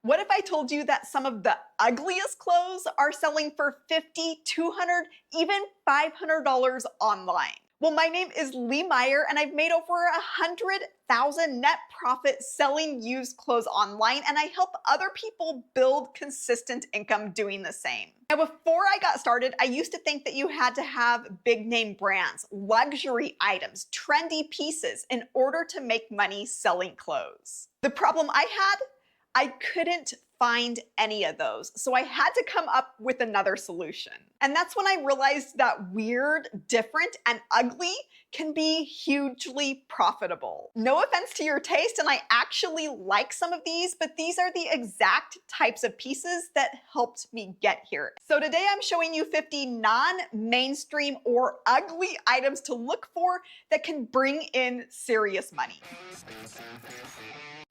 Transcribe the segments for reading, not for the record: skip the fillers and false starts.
What if I told you that some of the ugliest clothes are selling for $50, $200, even $500 online? Well, my name is LeeMeier, and I've made over 100,000 net profit selling used clothes online, and I help other people build consistent income doing the same. Now, before I got started, I used to think that you had to have big name brands, luxury items, trendy pieces in order to make money selling clothes. The problem I had, I couldn't find any of those, so I had to come up with another solution. And that's when I realized that weird, different, and ugly can be hugely profitable. No offense to your taste, and I actually like some of these, but these are the exact types of pieces that helped me get here. So today I'm showing you 50 non-mainstream or ugly items to look for that can bring in serious money.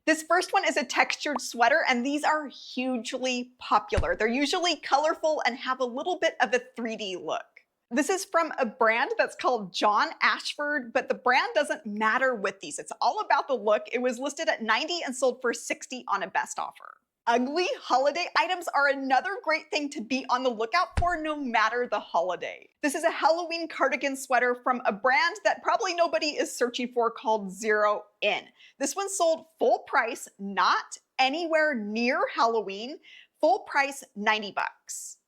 This first one is a textured sweater, and these are hugely popular. They're usually colorful and have a little bit of a 3D look. This is from a brand that's called John Ashford, but the brand doesn't matter with these. It's all about the look. It was listed at $90 and sold for $60 on a best offer. Ugly holiday items are another great thing to be on the lookout for no matter the holiday. This is a Halloween cardigan sweater from a brand that probably nobody is searching for called Zero In. This one sold full price, not anywhere near Halloween, full price $90.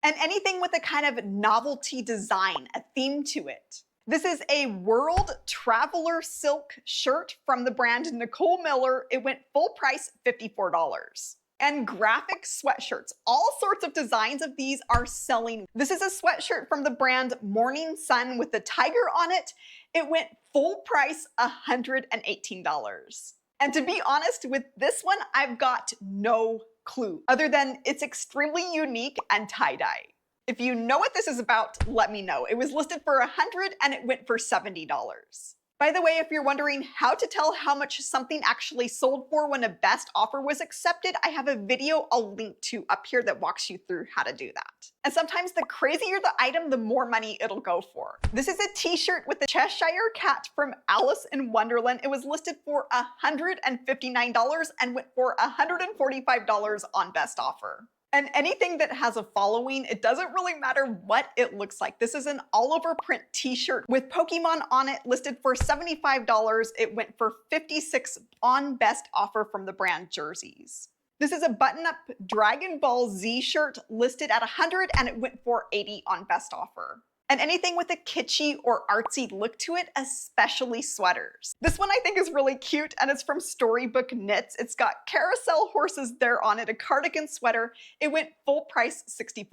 And anything with a kind of novelty design, a theme to it. This is a World Traveler silk shirt from the brand Nicole Miller. It went full price $54. And graphic sweatshirts. All sorts of designs of these are selling. This is a sweatshirt from the brand Morning Sun with the tiger on it. It went full price $118. And to be honest, with this one, I've got no clue, other than it's extremely unique and tie-dye. If you know what this is about, let me know. It was listed for $100 and it went for $70. By the way, if you're wondering how to tell how much something actually sold for when a best offer was accepted, I have a video I'll link to up here that walks you through how to do that. And sometimes the crazier the item, the more money it'll go for. This is a t-shirt with the Cheshire Cat from Alice in Wonderland. It was listed for $159 and went for $145 on best offer. And anything that has a following, it doesn't really matter what it looks like. This is an all-over print t-shirt with Pokemon on it, listed for $75. It went for $56 on best offer from the brand Jerseys. This is a button-up Dragon Ball Z shirt listed at $100 and it went for $80 on best offer. And anything with a kitschy or artsy look to it, especially sweaters. This one I think is really cute, and it's from Storybook Knits. It's got carousel horses there on it, a cardigan sweater. It went full price $64.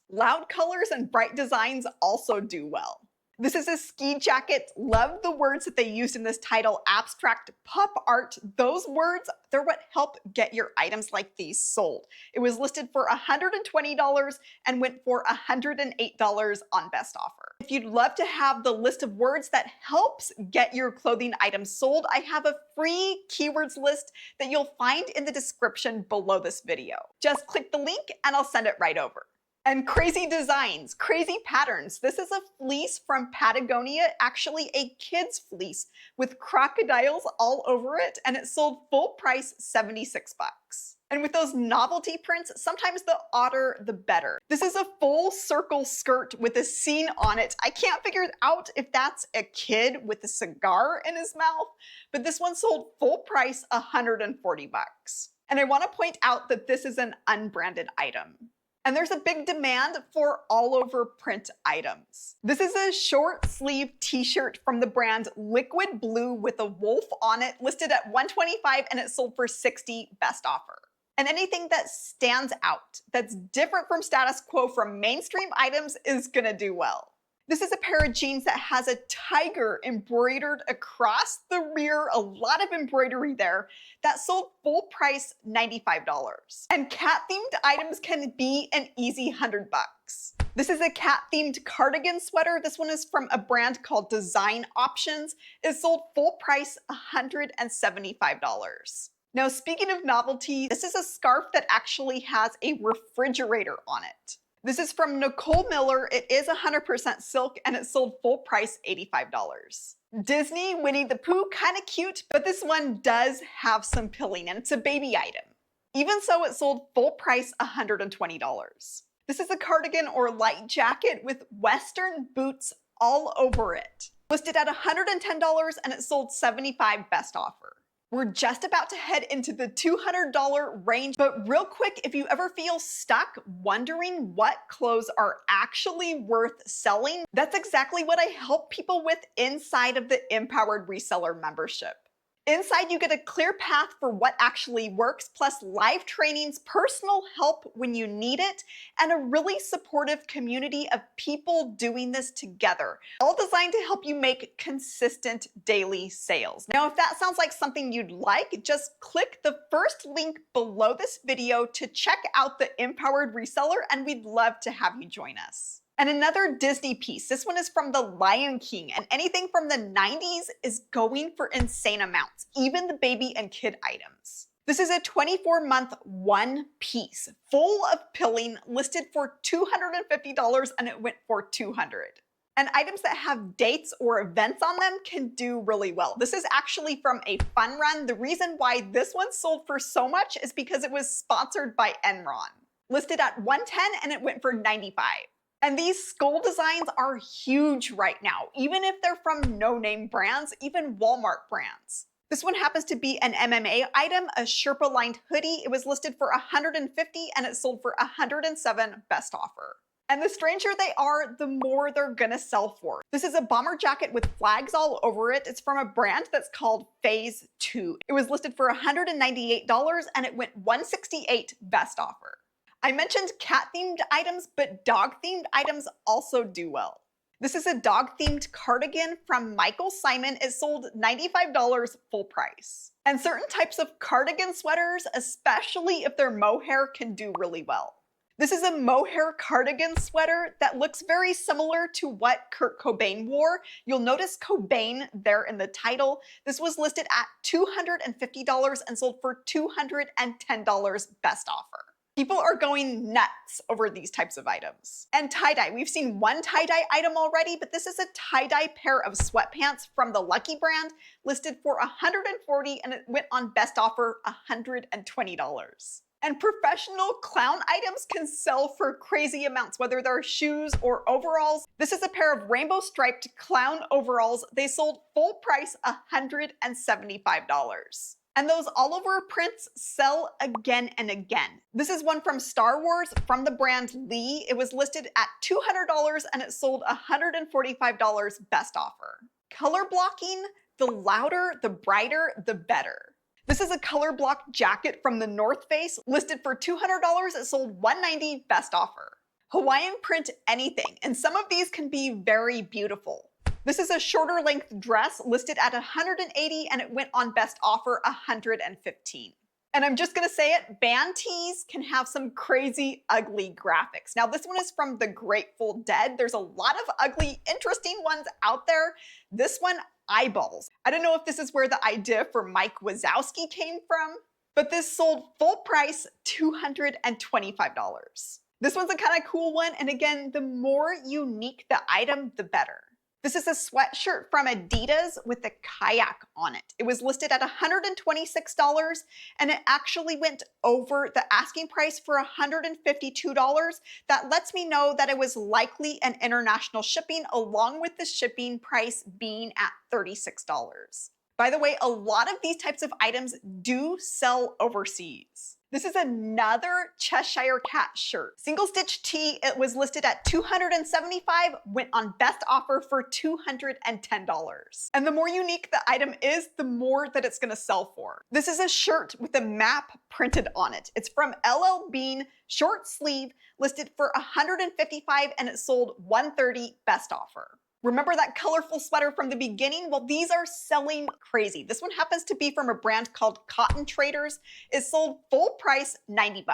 Loud colors and bright designs also do well. This is a ski jacket. Love the words that they used in this title, abstract pop art. Those words, they're what help get your items like these sold. It was listed for $120 and went for $108 on best offer. If you'd love to have the list of words that helps get your clothing items sold, I have a free keywords list that you'll find in the description below this video. Just click the link and I'll send it right over. And crazy designs, crazy patterns. This is a fleece from Patagonia, actually a kid's fleece with crocodiles all over it, and it sold full price $76. And with those novelty prints, sometimes the odder the better. This is a full circle skirt with a scene on it. I can't figure out if that's a kid with a cigar in his mouth, but this one sold full price $140. And I want to point out that this is an unbranded item. And there's a big demand for all over print items. This is a short sleeve t-shirt from the brand Liquid Blue with a wolf on it, listed at $125 and it sold for $60 best offer. And anything that stands out, that's different from status quo from mainstream items is gonna do well. This is a pair of jeans that has a tiger embroidered across the rear, a lot of embroidery there, that sold full price $95. And cat-themed items can be an easy $100. This is a cat-themed cardigan sweater. This one is from a brand called Design Options. It sold full price $175. Now, speaking of novelty, this is a scarf that actually has a refrigerator on it. This is from Nicole Miller. It is 100% silk and it sold full price $85. Disney, Winnie the Pooh, kind of cute, but this one does have some pilling and it's a baby item. Even so, it sold full price $120. This is a cardigan or light jacket with Western boots all over it. Listed at $110 and it sold $75 best offer. We're just about to head into the $200 range, but real quick, if you ever feel stuck wondering what clothes are actually worth selling, that's exactly what I help people with inside of the Empowered Reseller membership. Inside, you get a clear path for what actually works, plus live trainings, personal help when you need it, and a really supportive community of people doing this together, all designed to help you make consistent daily sales. Now, if that sounds like something you'd like, just click the first link below this video to check out the Empowered Reseller, and we'd love to have you join us. And another Disney piece, this one is from The Lion King, and anything from the 90s is going for insane amounts, even the baby and kid items. This is a 24-month one piece, full of pilling, listed for $250 and it went for $200. And items that have dates or events on them can do really well. This is actually from a fun run. The reason why this one sold for so much is because it was sponsored by Enron. Listed at $110 and it went for $95. And these skull designs are huge right now, even if they're from no-name brands, even Walmart brands. This one happens to be an MMA item, a Sherpa-lined hoodie. It was listed for $150 and it sold for $107 best offer. And the stranger they are, the more they're gonna sell for. This is a bomber jacket with flags all over it. It's from a brand that's called Phase 2. It was listed for $198 and it went $168 best offer. I mentioned cat-themed items, but dog-themed items also do well. This is a dog-themed cardigan from Michael Simon. It sold $95 full price. And certain types of cardigan sweaters, especially if they're mohair, can do really well. This is a mohair cardigan sweater that looks very similar to what Kurt Cobain wore. You'll notice Cobain there in the title. This was listed at $250 and sold for $210 best offer. People are going nuts over these types of items. And tie-dye, we've seen one tie-dye item already, but this is a tie-dye pair of sweatpants from the Lucky brand, listed for $140 and it went on best offer $120. And professional clown items can sell for crazy amounts, whether they're shoes or overalls. This is a pair of rainbow striped clown overalls. They sold full price $175. And those all over prints sell again and again. This is one from Star Wars from the brand Lee. It was listed at $200 and it sold $145 best offer. Color blocking, the louder, the brighter, the better. This is a color block jacket from the North Face, listed for $200. It sold $190 best offer. Hawaiian print anything, and some of these can be very beautiful. This is a shorter length dress listed at $180 and it went on best offer $115. And I'm just gonna say it, band tees can have some crazy ugly graphics. Now this one is from the Grateful Dead. There's a lot of ugly, interesting ones out there. This one, eyeballs. I don't know if this is where the idea for Mike Wazowski came from, but this sold full price $225. This one's a kind of cool one, and again, the more unique the item, the better. This is a sweatshirt from Adidas with a kayak on it. It was listed at $126 and it actually went over the asking price for $152. That lets me know that it was likely an international shipping, along with the shipping price being at $36. By the way, a lot of these types of items do sell overseas. This is another Cheshire Cat shirt. Single stitch tee, it was listed at $275, went on best offer for $210. And the more unique the item is, the more that it's gonna sell for. This is a shirt with a map printed on it. It's from LL Bean, short sleeve, listed for $155 and it sold $130 best offer. Remember that colorful sweater from the beginning? Well, these are selling crazy. This one happens to be from a brand called Cotton Traders. It sold full price $90.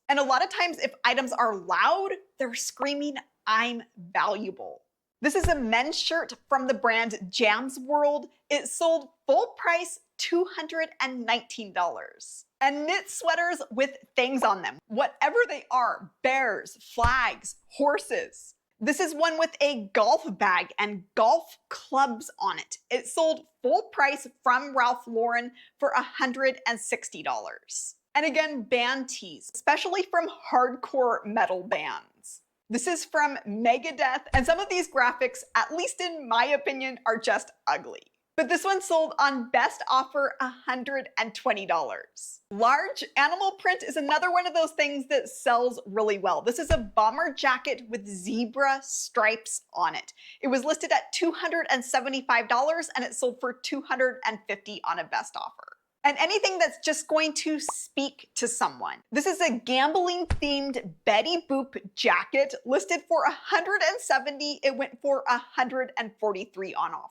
And a lot of times if items are loud, they're screaming, "I'm valuable." This is a men's shirt from the brand Jams World. It sold full price $219. And knit sweaters with things on them, whatever they are, bears, flags, horses. This is one with a golf bag and golf clubs on it. It sold full price from Ralph Lauren for $160. And again, band tees, especially from hardcore metal bands. This is from Megadeth, and some of these graphics, at least in my opinion, are just ugly. But this one sold on best offer $120. Large animal print is another one of those things that sells really well. This is a bomber jacket with zebra stripes on it. It was listed at $275 and it sold for $250 on a best offer. And anything that's just going to speak to someone. This is a gambling themed Betty Boop jacket listed for $170. It went for $143 on offer.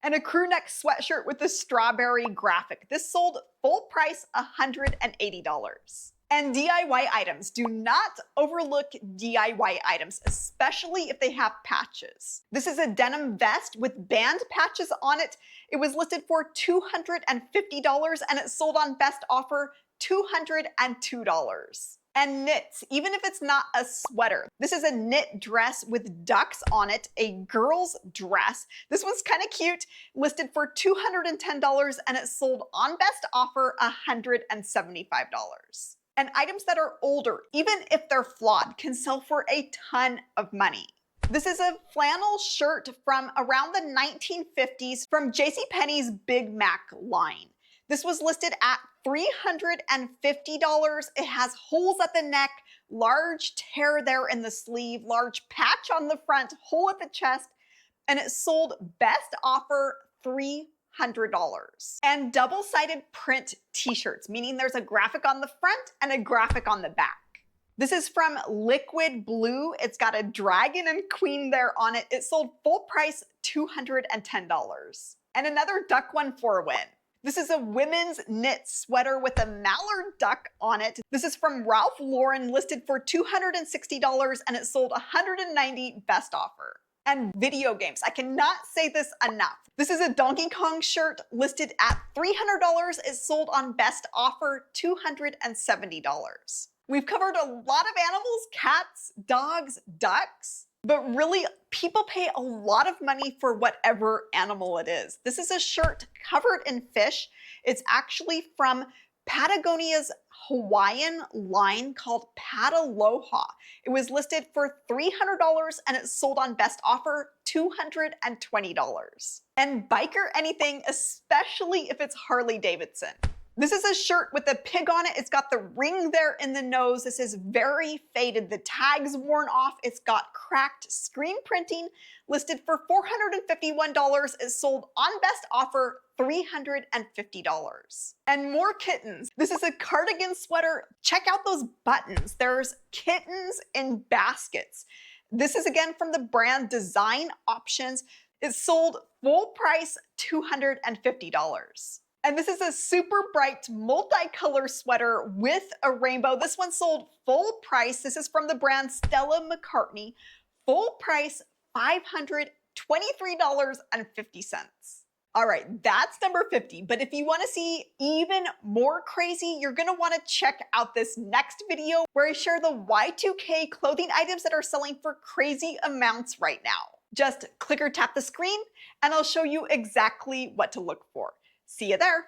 And a crew neck sweatshirt with a strawberry graphic. This sold full price $180. And DIY items. Do not overlook DIY items, especially if they have patches. This is a denim vest with band patches on it. It was listed for $250 and it sold on best offer $202. And knits, even if it's not a sweater. This is a knit dress with ducks on it, a girl's dress. This one's kind of cute, listed for $210 and it sold on best offer $175. And items that are older, even if they're flawed, can sell for a ton of money. This is a flannel shirt from around the 1950s from JCPenney's Big Mac line. This was listed at $350. It has holes at the neck, large tear there in the sleeve, large patch on the front, hole at the chest, and it sold best offer $300. And double-sided print t-shirts, meaning there's a graphic on the front and a graphic on the back. This is from Liquid Blue. It's got a dragon and queen there on it. It sold full price $210. And another duck one for a win. This is a women's knit sweater with a mallard duck on it. This is from Ralph Lauren, listed for $260 and it sold $190 best offer. And video games, I cannot say this enough. This is a Donkey Kong shirt listed at $300. It sold on best offer $270. We've covered a lot of animals, cats, dogs, ducks. But really, people pay a lot of money for whatever animal it is. This is a shirt covered in fish. It's actually from Patagonia's Hawaiian line called Pataloha. It was listed for $300 and it sold on best offer $220. And biker anything, especially if it's Harley Davidson. This is a shirt with a pig on it. It's got the ring there in the nose. This is very faded. The tag's worn off. It's got cracked screen printing, listed for $451. It sold on best offer $350. And more kittens. This is a cardigan sweater. Check out those buttons. There's kittens in baskets. This is again from the brand Design Options. It sold full price $250. And this is a super bright multicolor sweater with a rainbow. This one sold full price. This is from the brand Stella McCartney. Full price $523.50. All right, that's number 50. But if you want to see even more crazy, you're going to want to check out this next video where I share the Y2K clothing items that are selling for crazy amounts right now. Just click or tap the screen and I'll show you exactly what to look for. See you there.